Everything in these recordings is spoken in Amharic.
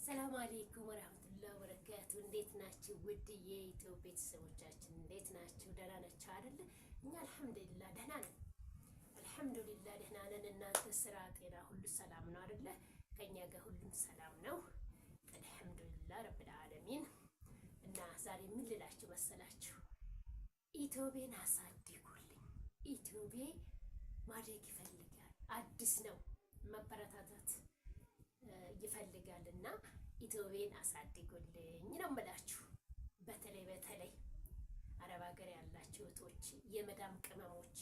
ሰላም አለይኩም ወራህመቱላሂ ወበረካቱ። እንዴት ናችሁ? ውድ የኢትዮ ቤተሰቦቻችን እንዴት ናችሁ? ደህና ናችሁ አይደል? እኛ አልሐምዱሊላህ ደህና ነን። አልሐምዱሊላህ ደህና ነን። እናንተ ስራ፣ ጤና ሁሉ ሰላም ነው አይደለ? ከኛ ጋር ሁሉም ሰላም ነው። አልሐምዱሊላህ ረብል ዓለሚን። እና ዛሬ ምን ልላችሁ መሰላችሁ? ኢትዮቤን አሳድጉልኝ። ኢትዮቤ ማደግ ይፈልጋል። አዲስ ነው፣ መበረታታት ይፈልጋልና ኢትዮቤን አሳድጉልኝ ነው የምላችሁ። በተለይ አረብ ሀገር ያላችሁ እህቶች፣ የመዳም ቅመሞች፣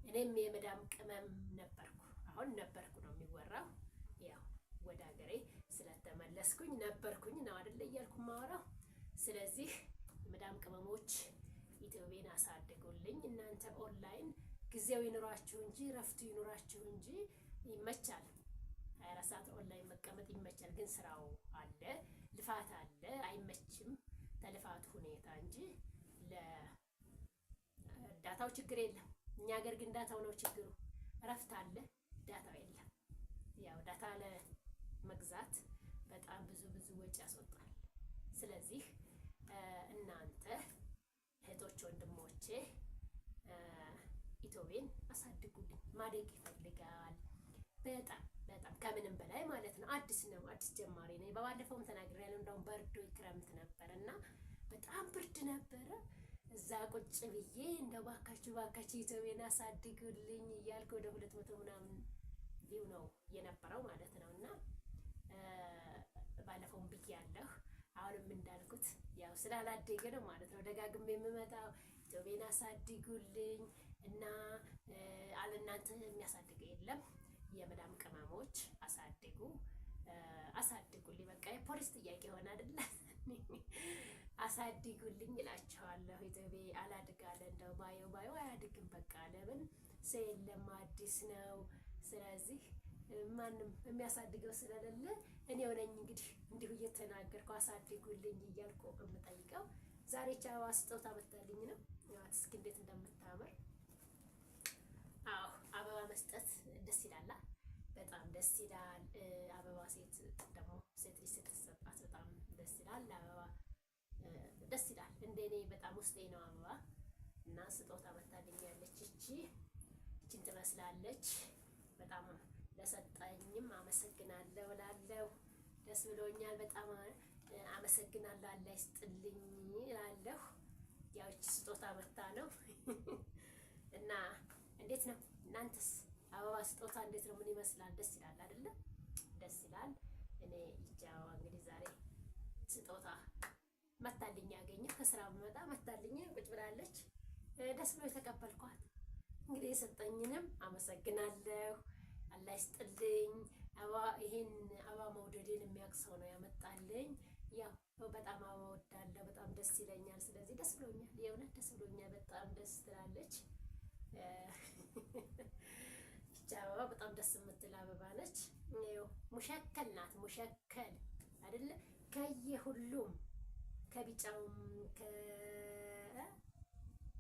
እኔም የመዳም ቅመም ነበርኩ፣ አሁን ነበርኩ ነው የሚወራው። ያው ወደ ሀገሬ ስለተመለስኩኝ ነበርኩኝ ነው አይደለ እያልኩ ማወራው። ስለዚህ የመዳም ቅመሞች ኢትዮቤን አሳድጉልኝ። እናንተ ኦንላይን ጊዜው ይኑራችሁ እንጂ ረፍቱ ይኑራችሁ እንጂ ይመቻል። 24 ሰዓት ኦንላይን መቀመጥ ይመቻል፣ ግን ስራው አለ፣ ልፋት አለ፣ አይመችም። ተልፋቱ ሁኔታ እንጂ ለዳታው ችግር የለም። እኛ ሀገር ግን ዳታው ነው ችግሩ። እረፍት አለ፣ ዳታው የለም። ያው ዳታ ለመግዛት በጣም ብዙ ወጪ ያስወጣል። ስለዚህ እናንተ እህቶች ወንድሞቼ ኢትዮቤን አሳድጉልኝ። ማደግ ይፈልጋል በጣም ከምንም በላይ ማለት ነው። አዲስ ነው፣ አዲስ ጀማሪ ነኝ። በባለፈውም ተናግሬያለሁ። እንደውም በርዶ ክረምት ነበረ እና በጣም ብርድ ነበረ። እዛ ቁጭ ብዬ እንደው ባካችሁ ኢትዮቤን አሳድጉልኝ እያልኩ ወደ 200 ምናምን ቪው ነው የነበረው ማለት ነው። እና ባለፈውም ብያለሁ። አሁንም እንዳልኩት ያው ስላላደገ ነው ማለት ነው ደጋግሜ የምመጣው። ኢትዮቤን አሳድጉልኝ እና አለናንተ የሚያሳድገ የለም። የመዳም ቅመሞች አሳድጉልኝ። በቃ የፖሊስ ጥያቄ ሆነ አይደለ? አሳድጉልኝ እላቸዋለሁ። ኢትዮቤ አላድጋለ እንደው ባዮ አያድግም። በቃ ለምን ሰው የለም፣ አዲስ ነው። ስለዚህ ማንም የሚያሳድገው ስለሌለ እኔ ሆነኝ እንግዲህ እንዲሁ እየተናገርኩ አሳድጉልኝ እያልኩ የምጠይቀው። ዛሬ ቻዋ ስጦታ መጣልኝ ነው። እስኪ እንዴት እንደምታምር። አዎ አበባ መስጠት ደስ ይላል፣ በጣም ደስ ይላል። አበባ ሴት ደግሞ ሴት ልጅ ስትሰጣት በጣም ደስ ይላል። አበባ ደስ ይላል። እንደኔ በጣም ውስጤ ነው አበባ እና ስጦታ መታልኛለች። እቺን ትመስላለች። በጣም ለሰጠኝም አመሰግናለሁ እላለሁ። ደስ ብሎኛል። በጣም አመሰግናለሁ። አላህ ይስጥልኝ እላለሁ። ያው እቺ ስጦታ መታ ነው እና እንዴት ነው እናንተስ? አበባ ስጦታ እንዴት ነው? ምን ይመስላል? ደስ ይላል አይደለ? ደስ ይላል። እኔ ይቺ አበባ እንግዲህ ዛሬ ስጦታ መታልኝ ያገኘሁ ከስራ በመጣ መታልኝ ቁጭ ብላለች። ደስ ብሎ የተቀበልኳት እንግዲህ የሰጠኝንም አመሰግናለሁ። አላህ ይስጥልኝ። ይሄን አበባ መውደዴን የሚያውቅ ሰው ነው ያመጣልኝ። ያው በጣም አበባ ወዳለሁ፣ በጣም ደስ ይለኛል። ስለዚህ ደስ ብሎኛል፣ የእውነት ደስ ብሎኛል። በጣም ደስ ትላለች። ብቻ አበባ በጣም ደስ የምትል አበባ ነች። ሙሸከል ናት። ሙሸከል አይደለ? ከየሁሉም ከቢጫውም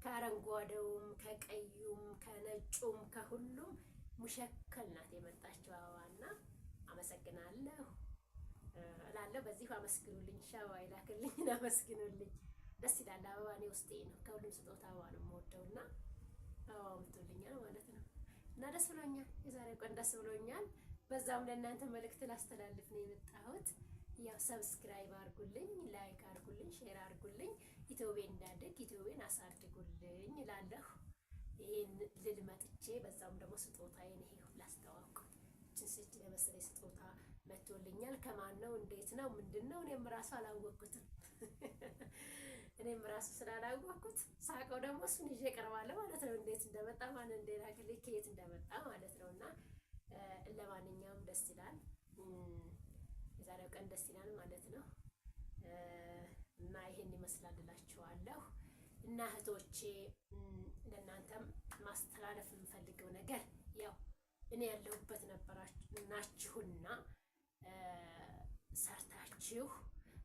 ከአረንጓዴውም ከቀዩም ከነጩም ከሁሉም ሙሸከል ናት የመጣችው አበባና አመሰግናለሁ እላለሁ። በዚሁ አመስግኑልኝ። ሻዋ ይላክልኝ፣ አመስግኑልኝ። ደስ ይላል። አበባ እኔ ውስጤ ነው። ከሁሉም ስጦታ አበባ ነው የምወደውና አበባ ምትውልኛል ማለት ነው። እና ደስ ብሎኛል። የዛሬው ቀን ደስ ብሎኛል። በዛም ለእናንተ መልእክት ላስተላልፍ ነው የመጣሁት። ያው ሰብስክራይብ አድርጉልኝ፣ ላይክ አድርጉልኝ፣ ሼር አድርጉልኝ። ኢትዮቤን እንዳደግ ኢትዮቤን አሳድጉልኝ እላለሁ። ይሄን ልል መጥቼ በዛም ደግሞ ስጦታዬን ይሄው ላስተዋውቅ። እቺ ለመሰለኝ ስጦታ መጥቶልኛል። ከማን ነው? እንዴት ነው? ምንድነው? እኔም ራሱ አላወቅኩትም። እኔም ራሱ ስላላወቅኩት ሳቀው ደግሞ እሱን ይዤ እቀርባለሁ ማለት ነው። እንዴት እንደመጣ ማን እንደላከልኝ ከየት እንደመጣ ማለት ነው። እና ለማንኛውም ደስ ይላል። የዛሬው ቀን ደስ ይላል ማለት ነው። እና ይሄን ይመስላል እላችኋለሁ። እና እህቶቼ ለእናንተም ማስተላለፍ የምፈልገው ነገር ያው እኔ ያለሁበት ናችሁና ሰርታችሁ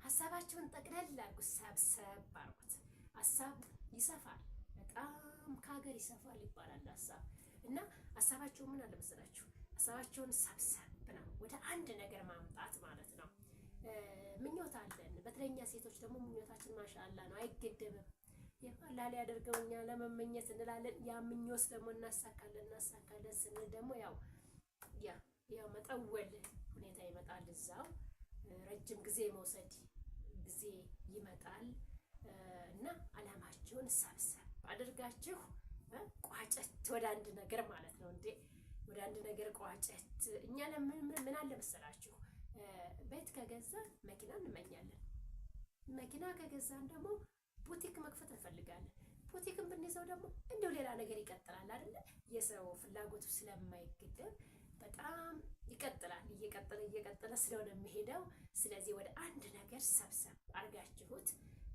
ሀሳባችሁን ጠቅለል አድርጉት፣ ሰብሰብ አድርጉት። ሀሳብ ይሰፋል፣ በጣም ከሀገር ይሰፋል ይባላል ሀሳብ። እና ሀሳባችሁን ምን አለ መሰላችሁ? ሀሳባችሁን ሰብሰብ ነው ወደ አንድ ነገር ማምጣት ማለት ነው። ምኞት አለን። በተለኛ ሴቶች ደግሞ ምኞታችን ማሻአላ ነው፣ አይገደብም። አላህ ሊያደርገው እኛ ለመመኘት እንላለን። ያ ምኞት ደግሞ እናሳካለን ስንል ደግሞ ያው መጠወል ሁኔታ ይመጣል። እዛው ረጅም ጊዜ መውሰድ ጊዜ ይመጣል እና አላማችሁን ሰብሰብ አድርጋችሁ ቋጨት ወደ አንድ ነገር ማለት ነው እንዴ፣ ወደ አንድ ነገር ቋጨት። እኛ ምን አለ መሰላችሁ፣ ቤት ከገዛን መኪና እንመኛለን። መኪና ከገዛን ደግሞ ቡቲክ መክፈት እንፈልጋለን። ቡቲክን ብንይዘው ደግሞ እንዲሁ ሌላ ነገር ይቀጥላል አይደለ? የሰው ፍላጎቱ ስለማይገደብ በጣም ይቀጥላል። እየቀጠለ ስለሆነ የሚሄደው። ስለዚህ ወደ አንድ ነገር ሰብሰብ አርጋችሁት፣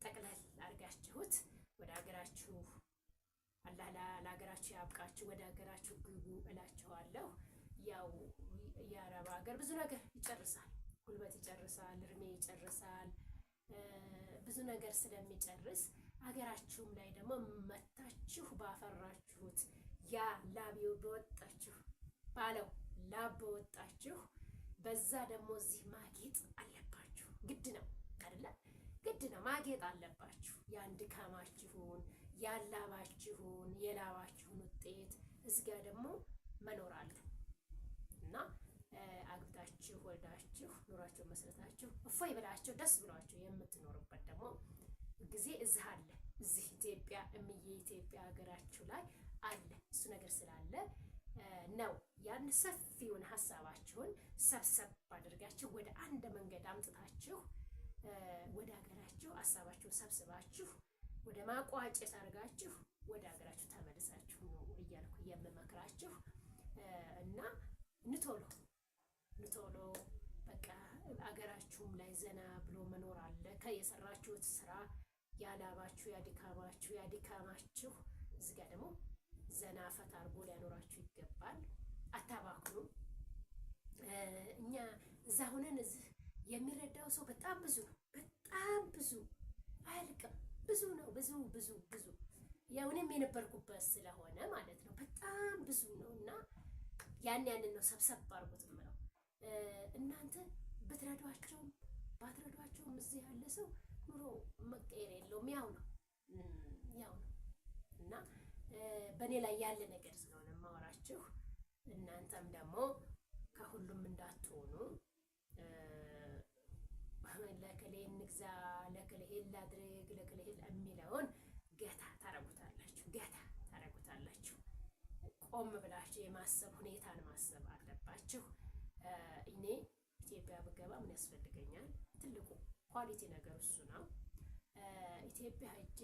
ጠቅለል አርጋችሁት ወደ ሀገራችሁ አላህ ለሀገራችሁ ያብቃችሁ፣ ወደ ሀገራችሁ ግቡ እላችኋለሁ። ያው የአረብ ሀገር ብዙ ነገር ይጨርሳል፣ ጉልበት ይጨርሳል፣ እድሜ ይጨርሳል፣ ብዙ ነገር ስለሚጨርስ ሀገራችሁም ላይ ደግሞ መታችሁ ባፈራችሁት ያ ላብ በወጣችሁ ባለው ላብ በወጣችሁ በዛ ደግሞ እዚህ ማጌጥ አለባችሁ። ግድ ነው አይደለ? ግድ ነው፣ ማጌጥ አለባችሁ። ያን ድካማችሁን ያላባችሁን የላባችሁን ውጤት እዚጋ ደግሞ መኖር አለ እና አግብታችሁ ወልዳችሁ ኑሯችሁን መስረታችሁ እፎይ ብላችሁ ደስ ብሏችሁ የምትኖሩበት ደግሞ ጊዜ እዚህ አለ። እዚህ ኢትዮጵያ እምዬ ኢትዮጵያ ሀገራችሁ ላይ አለ። እሱ ነገር ስላለ ነው ያን ሰፊውን ሀሳባችሁን ሰብሰብ አድርጋችሁ ወደ አንድ መንገድ አምጥታችሁ ወደ ሀገራችሁ ሀሳባችሁን ሰብስባችሁ ወደ ማቋጨት አድርጋችሁ ወደ ሀገራችሁ ተመልሳችሁ ነው እያልኩ የምመክራችሁ እና ንቶሎ በቃ ሀገራችሁም ላይ ዘና ብሎ መኖር አለ። ከየሰራችሁት ስራ ያላባችሁ ያድካማችሁ እዚህ ጋር ደግሞ ዘና ፈታ አድርጎ ሊያኖራችሁ ይገባል። አታባክኑ። እኛ እዛ ሆነን እዚህ የሚረዳው ሰው በጣም ብዙ ነው፣ በጣም ብዙ አያልቅም። ብዙ ነው፣ ብዙ ያው እኔም የነበርኩበት ስለሆነ ማለት ነው። በጣም ብዙ ነው እና ያንን ነው ሰብሰብ አድርጉት የምለው። እናንተ ብትረዷቸውም ባትረዷቸውም እዚህ ያለ ሰው ኑሮ መቀየር የለውም፣ ያው ነው እና በእኔ ላይ ያለ ነገር ስለሆነ ማወራችሁ፣ እናንተም ደግሞ ከሁሉም እንዳትሆኑ ለከሌ እንግዛ፣ ለከሌ ላድርግ፣ ለከሌ የሚለውን ገታ ታረጉታላችሁ። ቆም ብላችሁ የማሰብ ሁኔታን ማሰብ አለባችሁ። እኔ ኢትዮጵያ ብገባ ምን ያስፈልገኛል? ትልቁ ኳሊቲ ነገር እሱ ነው። ኢትዮጵያ ሄጄ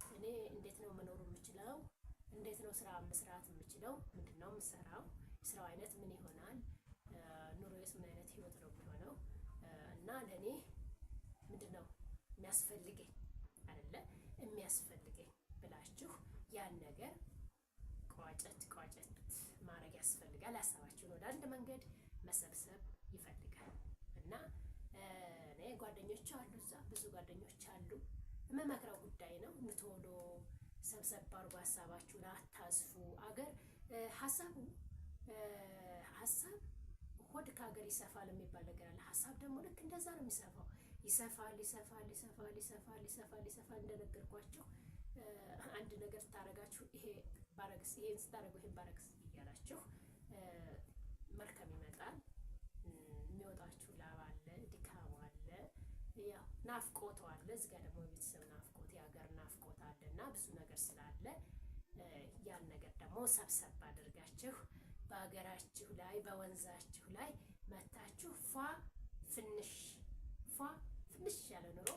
እኔ እንዴት ነው መኖር የምችለው? እንዴት ነው ስራ መስራት የምችለው? ምንድነው የምሰራው? የስራው አይነት ምን ይሆናል? ኑሮዬስ ምን አይነት ህይወት ነው የሚሆነው? እና ለኔ ምንድነው የሚያስፈልገኝ አይደለ? የሚያስፈልገኝ ብላችሁ ያን ነገር ቋጨት ማድረግ ያስፈልጋል። ሀሳባችሁን ወደ አንድ መንገድ መሰብሰብ ይፈልጋል እና እኔ ጓደኞች አሉ፣ እዛ ብዙ ጓደኞች አሉ። የምመክረው ጉዳይ ነው። ቶሎ ሰብሰብ አድርጉ፣ ሀሳባችሁን አታስፉ። አገር ሀሳብ ሆድ ከሀገር ይሰፋል የሚባል ነገር አለ። ሀሳብ ደግሞ ልክ እንደዛ ነው የሚሰፋው። ይሰፋል። እንደነገርኳችሁ አንድ ነገር ስታረጋችሁ ይሄን ስታረጉ ይሄን ባረግስ እያላችሁ መልካም ይመጣል። የሚወጣችሁ ላብ አለ፣ ድካም አለ፣ ያው ናፍቆት አለ። እዚህ ጋር ደግሞ የቤተሰብ ናፍቆት፣ የሀገር ናፍቆት አለ እና ብዙ ነገር ስላለ ያን ነገር ደግሞ ሰብሰብ አድርጋችሁ በሀገራችሁ ላይ በወንዛችሁ ላይ መታችሁ ፍንሽ ያለ ኑሮ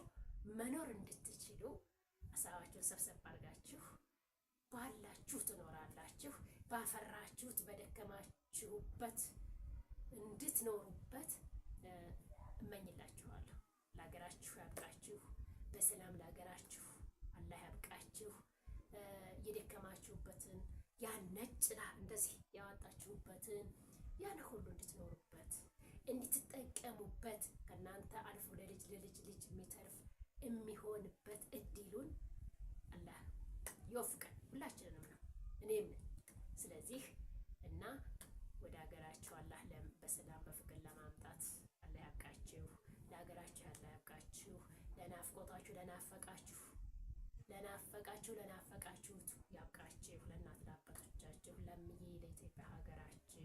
መኖር እንድትችሉ ሀሳባችሁን ሰብሰብ አድርጋችሁ ባላችሁ ትኖራላችሁ። ባፈራችሁት በደከማችሁበት እንድትኖሩበት እመኝላችኋለሁ። ለሀገራችሁ ያብቃችሁ። በሰላም ለሀገራችሁ አላህ ያብቃችሁ። የደከማችሁበትን ያን ነጭ እንደዚህ ያወጣችሁበትን ያን ሁሉ እንድትኖሩበት እንድትጠቀሙበት ከእናንተ አልፎ ለልጅ የሚተርፍ የሚሆንበት እድሉን አላህ ይወፍቀን። ሁላችንንም ነው እኔም። ስለዚህ እና ወደ ሀገራችሁ አላህ በሰላም በፍቅር ለማምጣት አላህ ያብቃችሁ። ለሀገራችሁ ለናፍቆታችሁ ለናፈቃችሁት ያብቃችሁ። ለእናት ለአባቶቻችሁ ለምዬ ለኢትዮጵያ ሀገራችሁ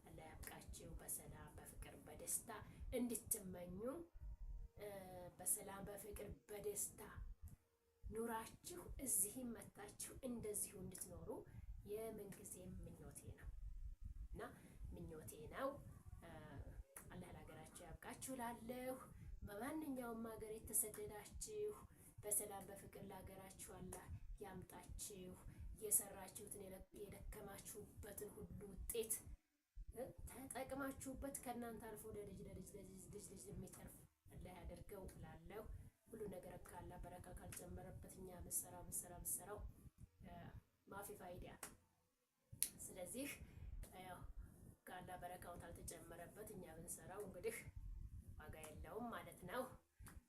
አላህ ያብቃችሁ። በሰላም በፍቅር በደስታ እንድትመኙ በሰላም በፍቅር በደስታ ኑራችሁ እዚህም መታችሁ እንደዚሁ እንድትኖሩ የምንጊዜም ምኞቴ ነው እና ምኞቴ ነው። አላህ ለሀገራችሁ ያብቃችሁ እላለሁ። በማንኛውም ሀገር የተሰደዳችሁ በሰላም በፍቅር ለሀገራችሁ አላህ ያምጣችሁ። የሰራችሁትን የደከማችሁበትን ሁሉ ውጤት ተጠቅማችሁበት ከእናንተ አልፎ ለልጅ የሚተርፍ አላህ ያደርገው እላለሁ። ሁሉ ነገር ካላ በረካ ካልጨመረበት እኛ ምሰራው ማፊ ፋይዳ። ስለዚህ ያው ካላ በረካው ካልተጨመረበት እኛ ብንሰራው እንግዲህ ዋጋ የለውም ማለት ነው።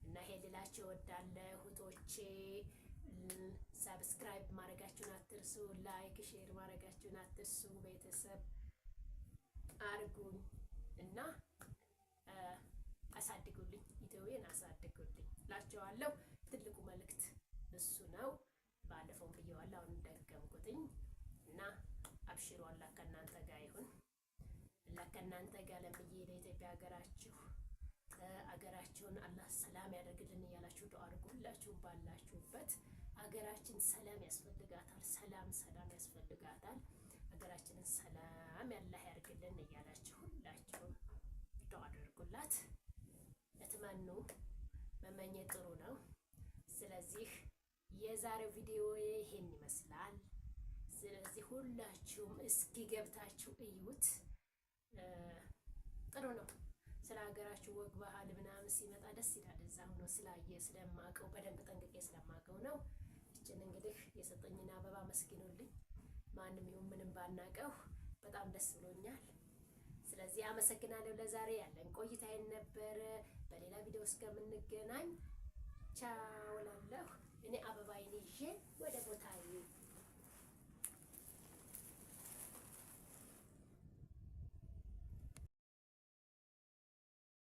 እና ይሄ ልላችሁ እወዳለሁ እህቶቼ። ሰብስክራይብ ማድረጋችሁን አትርሱ፣ ላይክ ሼር ማድረጋችሁን አትርሱ። ቤተሰብ አርጉኝ እና አሳድጉልኝ፣ ኢትዮጵያን አሳድጉልኝ እላቸዋለሁ። ትልቁ መልእክት እሱ ነው። ባለፈው ብየዋለሁ፣ አሁን ደገምኩትኝ እና አብሽሩ። አላህ ከእናንተ ጋር ይሁን። አላህ ከእናንተ ጋር ለምዬ ለኢትዮጵያ አገራችሁን አላህ ሰላም ያደርግልን እያላችሁ ዱአ አድርጉ። ሁላችሁም ባላችሁበት አገራችን ሰላም ያስፈልጋታል፣ ሰላም ያስፈልጋታል። አገራችንን ሰላም ያላህ ያርግልን እያላችሁ ሁላችሁም ዱአ አድርጉላት። ለትመኑ መመኘት ጥሩ ነው። ስለዚህ የዛሬው ቪዲዮ ይሄን ይመስላል። ስለዚህ ሁላችሁም እስኪ ገብታችሁ እዩት። ጥሩ ነው። ስለ ሀገራችሁ ወግ ባህል ምናምን ሲመጣ ደስ ይላል። እዛ ሆኖ ስለማውቀው በደንብ ጠንቅቄ ስለማውቀው ነው። እችን እንግዲህ የሰጠኝን አበባ መስኪኑልኝ። ማንም ይሁን ምንም ባናቀው በጣም ደስ ብሎኛል። ስለዚህ አመሰግናለሁ። ለዛሬ ያለን ቆይታ ነበረ። በሌላ ቪዲዮ እስከምንገናኝ ቻው እላለሁ። እኔ አበባዬን ይዤ ወደ ቦታዬ